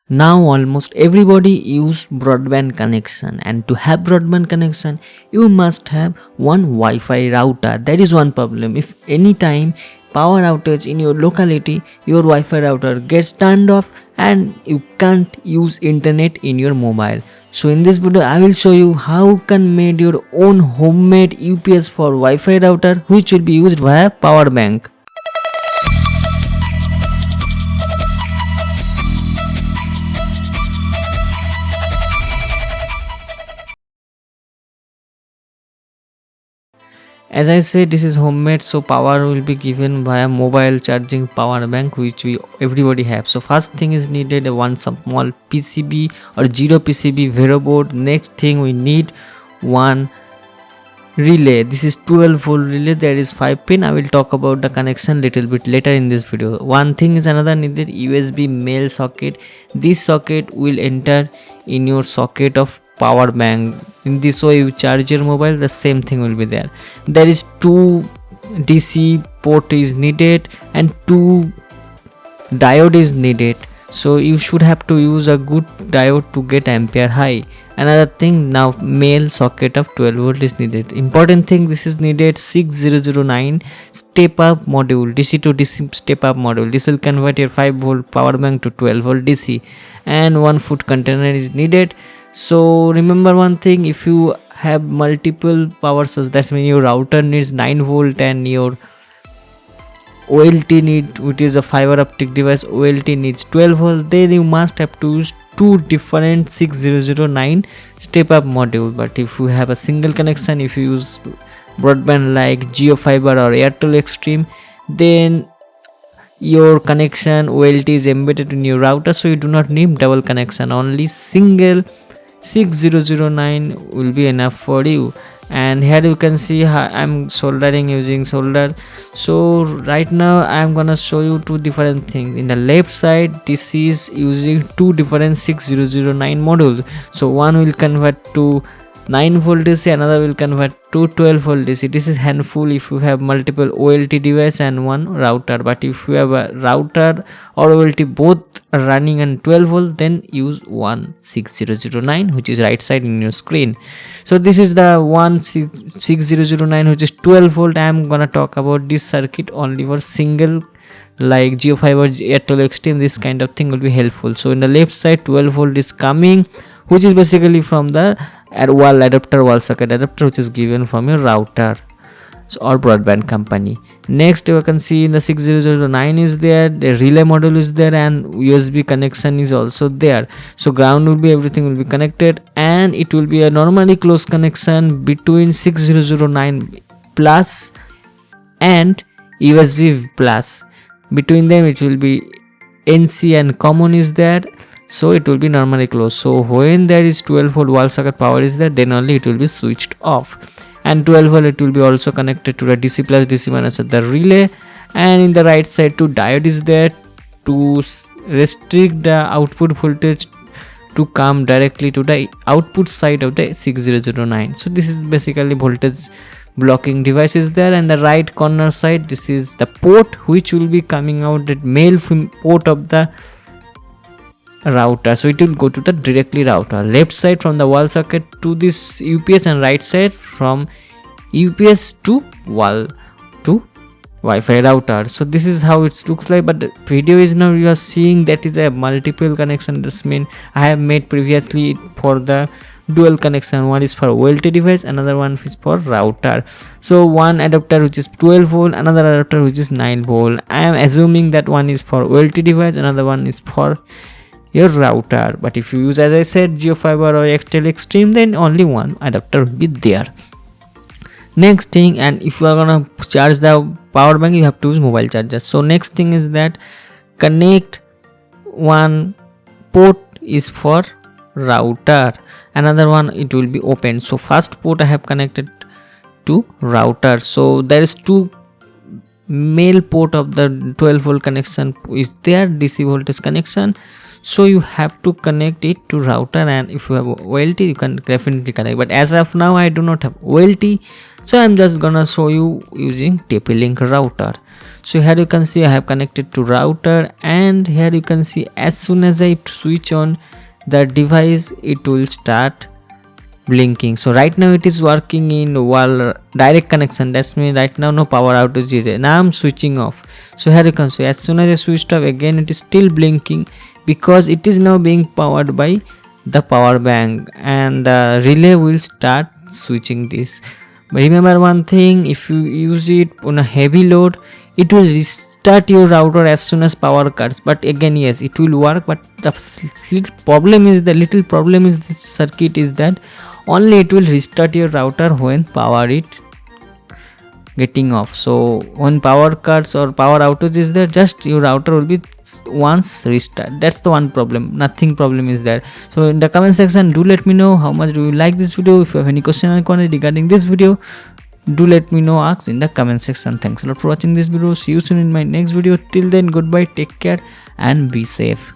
Now almost everybody use broadband connection, and to have broadband connection you must have one Wi-Fi router. That is one problem. If any time power outage in your locality, your Wi-Fi router gets turned off and you can't use internet in your mobile. So in this video I will show you how you can make your own homemade UPS for Wi-Fi router which will be used via power bank. As I said, this is homemade, so power will be given via mobile charging power bank which we everybody have. So first thing is needed one small PCB or 0 PCB Vero board. Next thing we need one relay. This is 12 volt relay. There is 5 pin. I will talk about the connection little bit later in this video. One thing is another needed USB male socket. This socket will enter in your socket of power bank. In this way you charge your mobile, the same thing will be there. There is 2 DC port is needed and 2 diode is needed, so you should have to use a good diode to get ampere high. Another thing, now male socket of 12 volt is needed. Important thing, this is needed 6009 step up module, DC to DC step up module. This will convert your 5 volt power bank to 12 volt DC, and 1 foot container is needed. So remember one thing, if you have multiple power sources, that means your router needs 9 volt and your OLT need, which is a fiber optic device, OLT needs 12 volt, then you must have to use 2 different 6009 step up module. But if you have a single connection, if you use broadband like Jio Fiber or Airtel Extreme, then your connection OLT is embedded in your router, so you do not need double connection. Only single 6009 will be enough for you. And here you can see how I'm soldering using solder. So right now I'm gonna show you 2 different things. In the left side, this is using 2 different 6009 modules. So one will convert to 9 volt DC, another will convert to 12 volt DC. This is handful if you have multiple OLT device and one router, but if you have a router or OLT both running on 12 volt, then use one 6009 which is right side in your screen. So this is the one 6009 which is 12 volt. I am gonna talk about this circuit only for single like Jio Fiber, Airtel Extreme. This kind of thing will be helpful. So in the left side 12 volt is coming, which is basically from the wall adapter, wall socket adapter, which is given from your router or broadband company. Next you can see in the 6009 is there, the relay module is there, and USB connection is also there. So ground will be, everything will be connected, and it will be a normally close connection between 6009 plus and USB plus. Between them it will be NC and common is there, so it will be normally closed. So when there is 12 volt wall socket power is there, then only it will be switched off. And 12 volt it will be also connected to the DC plus DC minus of the relay. And in the right side 2 diode is there to restrict the output voltage to come directly to the output side of the 6009. So this is basically voltage blocking device is there. And the right corner side, this is the port which will be coming out, that male port of the router, so it will go to the directly router. Left side from the wall socket to this UPS, and right side from UPS to wall to Wi-Fi router. So this is how it looks like, but the video is now you are seeing that is a multiple connection. This means I have made previously for the dual connection. One is for OLT device, another one is for router. So one adapter which is 12 volt, another adapter which is 9 volt. I am assuming that one is for OLT device, another one is for your router. But if you use, as I said, Jio Fiber or Airtel Extreme, then only one adapter will be there. Next thing, and if you are gonna charge the power bank, you have to use mobile charger. So next thing is that connect one port is for router, another one it will be open. So first port I have connected to router. So there is 2 male port of the 12 volt connection is there, DC voltage connection. So you have to connect it to router, and if you have OLT you can definitely connect, but as of now I do not have OLT, so I'm just gonna show you using TP-Link router. So here you can see I have connected to router, and here you can see as soon as I switch on the device it will start blinking. So right now it is working in wall direct connection, that's mean right now no power outage is. Now I'm switching off. So here you can see as soon as I switched off, again it is still blinking because it is now being powered by the power bank, and the relay will start switching this. But remember one thing, if you use it on a heavy load, it will restart your router as soon as power cuts. But again, yes, it will work, but the little problem is this circuit is that only it will restart your router when power is getting off. So when power cuts or power outage is there, just your router will be once restart. That's the one problem, nothing problem is there. So in the comment section, do let me know how much do you like this video. If you have any question or query regarding this video, do let me know, ask in the comment section. Thanks a lot for watching this video. See you soon in my next video. Till then, goodbye, take care and be safe.